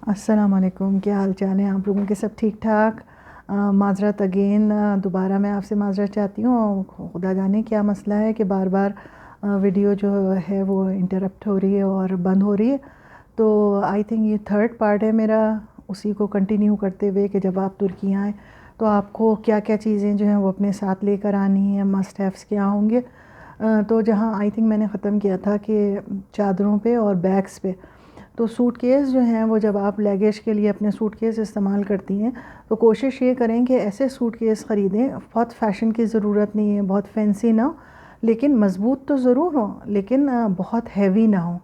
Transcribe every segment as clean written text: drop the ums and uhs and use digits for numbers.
السلام علیکم، کیا حال چال ہے آپ لوگوں کے؟ سب ٹھیک ٹھاک؟ معذرت اگین، دوبارہ میں آپ سے معذرت چاہتی ہوں. خدا جانے کیا مسئلہ ہے کہ بار بار ویڈیو جو ہے وہ انٹرپٹ ہو رہی ہے اور بند ہو رہی ہے. تو آئی تھنک یہ تھرڈ پارٹ ہے میرا اسی کو کنٹینیو کرتے ہوئے کہ جب آپ ترکی آئیں تو آپ کو کیا کیا چیزیں جو ہیں وہ اپنے ساتھ لے کر آنی ہیں، مسٹ ہیوز کیا ہوں گے. تو جہاں آئی تھنک میں نے ختم کیا تھا کہ چادروں پہ اور بیگس پہ. تو سوٹ کیس جو ہیں وہ جب آپ لیگیج کے لیے اپنے سوٹ کیس استعمال کرتی ہیں تو کوشش یہ کریں کہ ایسے سوٹ کیس خریدیں، بہت فیشن کی ضرورت نہیں ہے، بہت فینسی نہ ہو، لیکن مضبوط تو ضرور ہو، لیکن بہت ہیوی نہ ہو.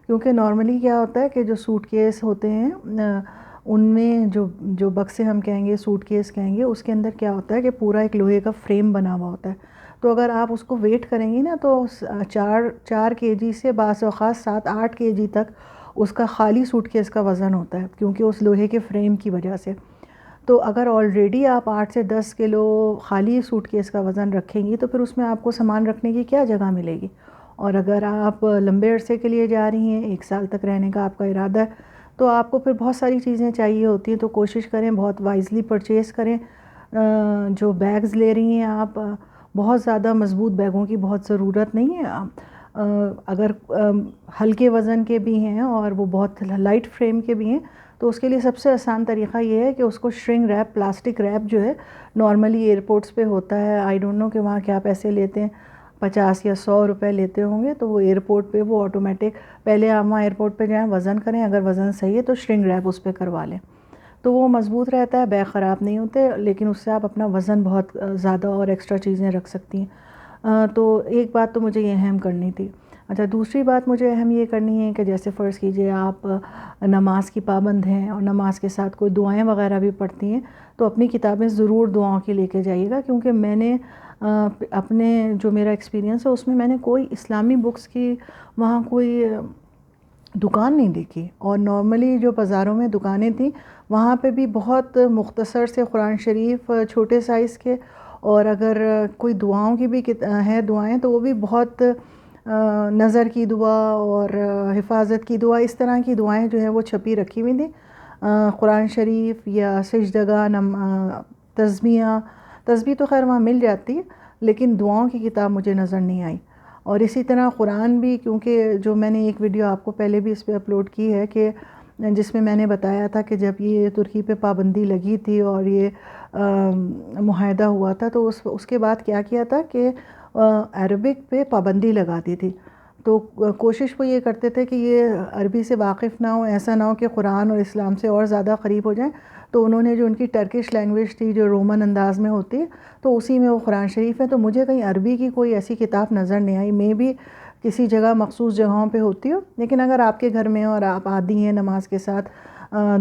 کیونکہ نارملی کیا ہوتا ہے کہ جو سوٹ کیس ہوتے ہیں ان میں جو بکسے ہم کہیں گے، سوٹ کیس کہیں گے، اس کے اندر کیا ہوتا ہے کہ پورا ایک لوہے کا فریم بنا ہوا ہوتا ہے. تو اگر آپ اس کو ویٹ کریں گی نا تو 4 kg سے بعض اوقات 7-8 kg تک اس کا خالی سوٹ کیس کا وزن ہوتا ہے، کیونکہ اس لوہے کے فریم کی وجہ سے. تو اگر آلریڈی آپ 8 سے 10 کلو خالی سوٹ کیس کا وزن رکھیں گی تو پھر اس میں آپ کو سامان رکھنے کی کیا جگہ ملے گی. اور اگر آپ لمبے عرصے کے لیے جا رہی ہیں، 1 سال تک رہنے کا آپ کا ارادہ ہے، تو آپ کو پھر بہت ساری چیزیں چاہیے ہوتی ہیں. تو کوشش کریں بہت وائزلی پرچیز کریں. جو بیگز لے رہی ہیں آپ، بہت زیادہ مضبوط بیگوں کی بہت ضرورت نہیں ہے. اگر ہلکے وزن کے بھی ہیں اور وہ بہت لائٹ فریم کے بھی ہیں تو اس کے لیے سب سے آسان طریقہ یہ ہے کہ اس کو شرنگ ریپ، پلاسٹک ریپ جو ہے نارملی ایئرپورٹس پہ ہوتا ہے. آئی ڈونٹ نو کہ وہاں کیا پیسے لیتے ہیں، 50 یا 100 روپے لیتے ہوں گے. تو وہ ایئرپورٹ پہ وہ آٹومیٹک، پہلے آپ وہاں ایئرپورٹ پہ جائیں، وزن کریں، اگر وزن صحیح ہے تو شرنگ ریپ اس پہ کروا لیں. تو وہ مضبوط رہتا ہے، بیگ خراب نہیں ہوتے، لیکن اس سے آپ اپنا وزن بہت زیادہ اور ایکسٹرا چیزیں رکھ سکتی ہیں. تو ایک بات تو مجھے یہ اہم کرنی تھی. اچھا، دوسری بات مجھے اہم یہ کرنی ہے کہ جیسے فرض کیجئے آپ نماز کی پابند ہیں اور نماز کے ساتھ کوئی دعائیں وغیرہ بھی پڑھتی ہیں تو اپنی کتابیں ضرور دعاؤں کی لے کے جائیے گا. کیونکہ میں نے اپنے جو میرا ایکسپیرینس ہے اس میں نے کوئی اسلامی بکس کی وہاں کوئی دکان نہیں دیکھی. اور نارملی جو بازاروں میں دکانیں تھیں وہاں پہ بھی بہت مختصر سے قرآن شریف چھوٹے سائز کے، اور اگر کوئی دعاؤں کی بھی ہے دعائیں تو وہ بھی بہت نظر کی دعا اور حفاظت کی دعا، اس طرح کی دعائیں جو ہیں وہ چھپی رکھی ہوئی تھیں. قرآن شریف یا سجدگاہ، تسبیح تو خیر وہاں مل جاتی ہے، لیکن دعاؤں کی کتاب مجھے نظر نہیں آئی. اور اسی طرح قرآن بھی، کیونکہ جو میں نے ایک ویڈیو آپ کو پہلے بھی اس پہ اپلوڈ کی ہے کہ جس میں میں نے بتایا تھا کہ جب یہ ترکی پہ پابندی لگی تھی اور یہ معاہدہ ہوا تھا تو اس کے بعد کیا کیا تھا کہ عربک پہ پابندی لگا دی تھی. تو کوشش وہ یہ کرتے تھے کہ یہ عربی سے واقف نہ ہو، ایسا نہ ہو کہ قرآن اور اسلام سے اور زیادہ قریب ہو جائیں. تو انہوں نے جو ان کی ٹرکش لینگویج تھی جو رومن انداز میں ہوتی ہے تو اسی میں وہ قرآن شریف ہے. تو مجھے کہیں عربی کی کوئی ایسی کتاب نظر نہیں آئی. میں بھی کسی جگہ مخصوص جگہوں پہ ہوتی ہو، لیکن اگر آپ کے گھر میں اور آپ عادی ہیں نماز کے ساتھ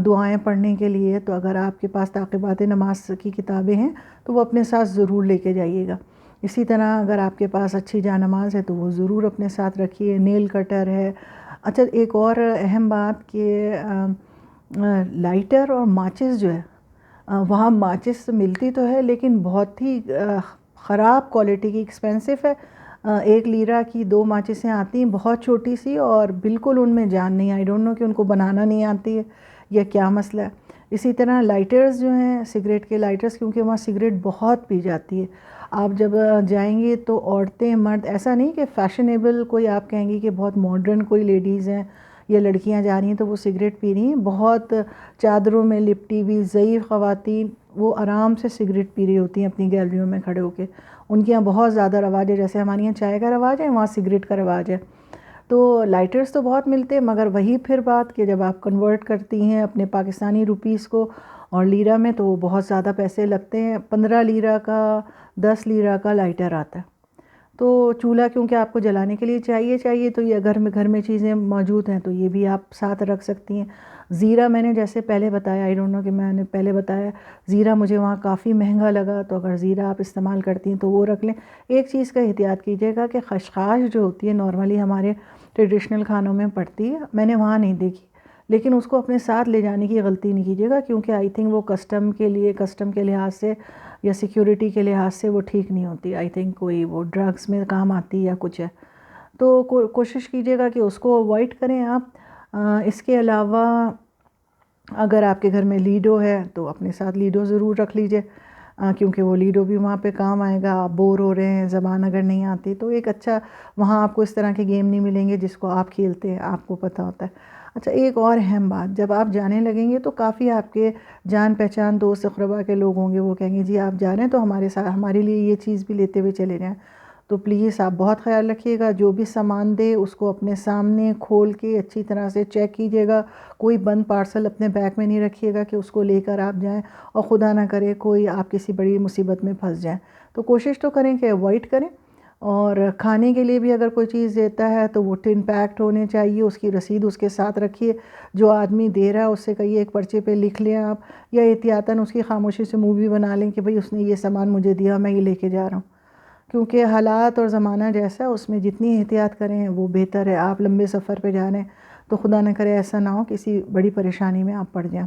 دعائیں پڑھنے کے لیے، تو اگر آپ کے پاس تعقیبات نماز کی کتابیں ہیں تو وہ اپنے ساتھ ضرور لے کے جائیے گا. اسی طرح اگر آپ کے پاس اچھی جانماز ہے تو وہ ضرور اپنے ساتھ رکھیے. نیل کٹر ہے. اچھا، ایک اور اہم بات کہ لائٹر اور ماچس جو ہے وہاں ماچس ملتی تو ہے لیکن بہت ہی خراب کوالٹی کی، ایکسپینسو ہے. 1 لیرہ کی 2 ماچسیں آتی ہیں، بہت چھوٹی سی، اور بالکل ان میں جان نہیں. آئی ڈونٹ نو کہ ان کو بنانا نہیں آتی ہے یا کیا مسئلہ ہے. اسی طرح لائٹرز جو ہیں، سگریٹ کے لائٹرز، کیونکہ وہاں سگریٹ بہت پی جاتی ہے. آپ جب جائیں گے تو عورتیں مرد، ایسا نہیں کہ فیشنیبل کوئی آپ کہیں گی کہ بہت ماڈرن کوئی لیڈیز ہیں یا لڑکیاں جا رہی ہیں تو وہ سگریٹ پی رہی ہیں. بہت چادروں میں لپٹی ہوئی ضعیف خواتین وہ آرام سے سگریٹ پی رہی ہوتی ہیں اپنی گیلریوں میں کھڑے ہو کے. ان کے یہاں بہت زیادہ رواج ہے، جیسے ہمارے یہاں چائے کا رواج ہے، وہاں سگریٹ کا رواج ہے. تو لائٹرز تو بہت ملتے ہیں، مگر وہی پھر بات کہ جب آپ کنورٹ کرتی ہیں اپنے پاکستانی روپیز کو اور لیرہ میں تو بہت زیادہ پیسے لگتے ہیں. 15 لیرہ کا، 10 لیرہ کا لائٹر آتا ہے. تو چولہا کیونکہ آپ کو جلانے کے لیے چاہیے تو یہ گھر میں چیزیں موجود ہیں تو یہ بھی آپ ساتھ رکھ سکتی ہیں. زیرہ میں نے جیسے پہلے بتایا، آئی ڈونٹ نو کہ میں نے پہلے بتایا، زیرہ مجھے وہاں کافی مہنگا لگا. تو اگر زیرہ آپ استعمال کرتی ہیں تو وہ رکھ لیں. ایک چیز کا احتیاط کیجیے گا کہ خشخاش جو ہوتی ہے نارملی ہمارے ٹریڈیشنل کھانوں میں پڑتی ہے، میں نے وہاں نہیں دیکھی، لیکن اس کو اپنے ساتھ لے جانے کی غلطی نہیں کیجیے گا کیونکہ آئی تھنک وہ کسٹم کے لحاظ سے یا سیکیورٹی کے لحاظ سے وہ ٹھیک نہیں ہوتی. آئی تھنک کوئی وہ ڈرگس میں کام آتی یا کچھ ہے. تو کوشش کیجیے گا کہ اس کو اوائڈ کریں آپ. اس کے علاوہ اگر آپ کے گھر میں لیڈو ہے تو اپنے ساتھ لیڈو ضرور رکھ لیجئے، کیونکہ وہ لیڈو بھی وہاں پہ کام آئے گا. آپ بور ہو رہے ہیں، زبان اگر نہیں آتی تو ایک اچھا وہاں آپ کو اس طرح کے گیم نہیں ملیں گے جس کو آپ کھیلتے ہیں، آپ کو پتہ ہوتا ہے. اچھا ایک اور اہم بات، جب آپ جانے لگیں گے تو کافی آپ کے جان پہچان دوست اقربا کے لوگ ہوں گے، وہ کہیں گے جی آپ جا رہے ہیں تو ہمارے ساتھ ہمارے لیے یہ چیز بھی لیتے ہوئے چلے جائیں. تو پلیز آپ بہت خیال رکھیے گا، جو بھی سامان دے اس کو اپنے سامنے کھول کے اچھی طرح سے چیک کیجیے گا. کوئی بند پارسل اپنے بیگ میں نہیں رکھیے گا کہ اس کو لے کر آپ جائیں اور خدا نہ کرے کوئی آپ کسی بڑی مصیبت میں پھنس جائیں. تو کوشش تو کریں کہ اوائڈ کریں. اور کھانے کے لیے بھی اگر کوئی چیز دیتا ہے تو وہ ٹن پیکڈ ہونے چاہیے، اس کی رسید اس کے ساتھ رکھیے. جو آدمی دے رہا ہے اس سے کہیے ایک پرچے پہ لکھ لیں آپ، یا احتیاطاً اس کی خاموشی سے منہ بھی بنا لیں کہ بھئی اس نے یہ سامان مجھے دیا، میں یہ لے کے جا رہا ہوں. کیونکہ حالات اور زمانہ جیسا ہے اس میں جتنی احتیاط کریں وہ بہتر ہے. آپ لمبے سفر پہ جا رہے ہیں تو خدا نہ کرے ایسا نہ ہو کسی بڑی پریشانی میں آپ پڑ جائیں.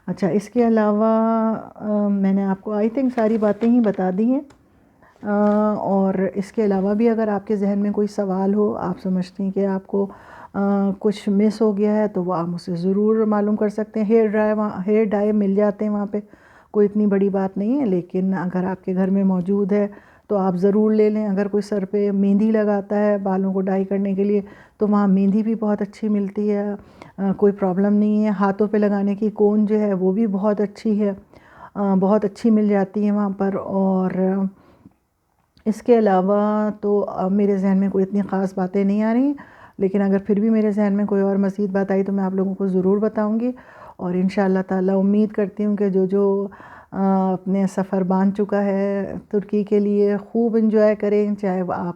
اچھا اس کے علاوہ میں نے آپ کو آئی تھنک ساری باتیں ہی بتا دی ہیں. اور اس کے علاوہ بھی اگر آپ کے ذہن میں کوئی سوال ہو، آپ سمجھتے ہیں کہ آپ کو کچھ مس ہو گیا ہے تو وہ آپ مجھ سے ضرور معلوم کر سکتے ہیں. ہیئر ڈائی مل جاتے ہیں وہاں پہ، کوئی اتنی بڑی بات نہیں ہے. لیکن اگر آپ کے گھر میں موجود ہے تو آپ ضرور لے لیں. اگر کوئی سر پہ مہندی لگاتا ہے بالوں کو ڈائی کرنے کے لیے تو وہاں مہندی بھی بہت اچھی ملتی ہے، کوئی پرابلم نہیں ہے. ہاتھوں پہ لگانے کی کون جو ہے وہ بھی بہت اچھی ہے، بہت اچھی مل جاتی ہے وہاں پر. اور اس کے علاوہ تو میرے ذہن میں کوئی اتنی خاص باتیں نہیں آ رہی، لیکن اگر پھر بھی میرے ذہن میں کوئی اور مزید بات آئی تو میں آپ لوگوں کو ضرور بتاؤں گی. اور انشاءاللہ تعالی امید کرتی ہوں کہ جو اپنے سفر باندھ چکا ہے ترکی کے لیے خوب انجوائے کریں. چاہے وہ آپ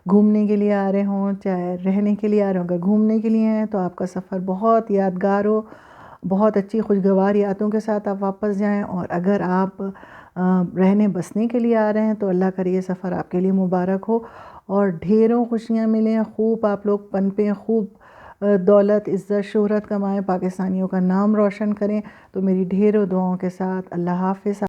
گھومنے کے لیے آ رہے ہوں چاہے رہنے کے لیے آ رہے ہوں. اگر گھومنے کے لیے ہیں تو آپ کا سفر بہت یادگار ہو، بہت اچھی خوشگوار یادوں کے ساتھ آپ واپس جائیں. اور اگر آپ رہنے بسنے کے لیے آ رہے ہیں تو اللہ کرے یہ سفر آپ کے لیے مبارک ہو اور ڈھیروں خوشیاں ملیں، خوب آپ لوگ پنپیں، خوب دولت عزت شہرت کمائیں، پاکستانیوں کا نام روشن کریں. تو میری ڈھیروں دعاؤں کے ساتھ اللہ حافظ.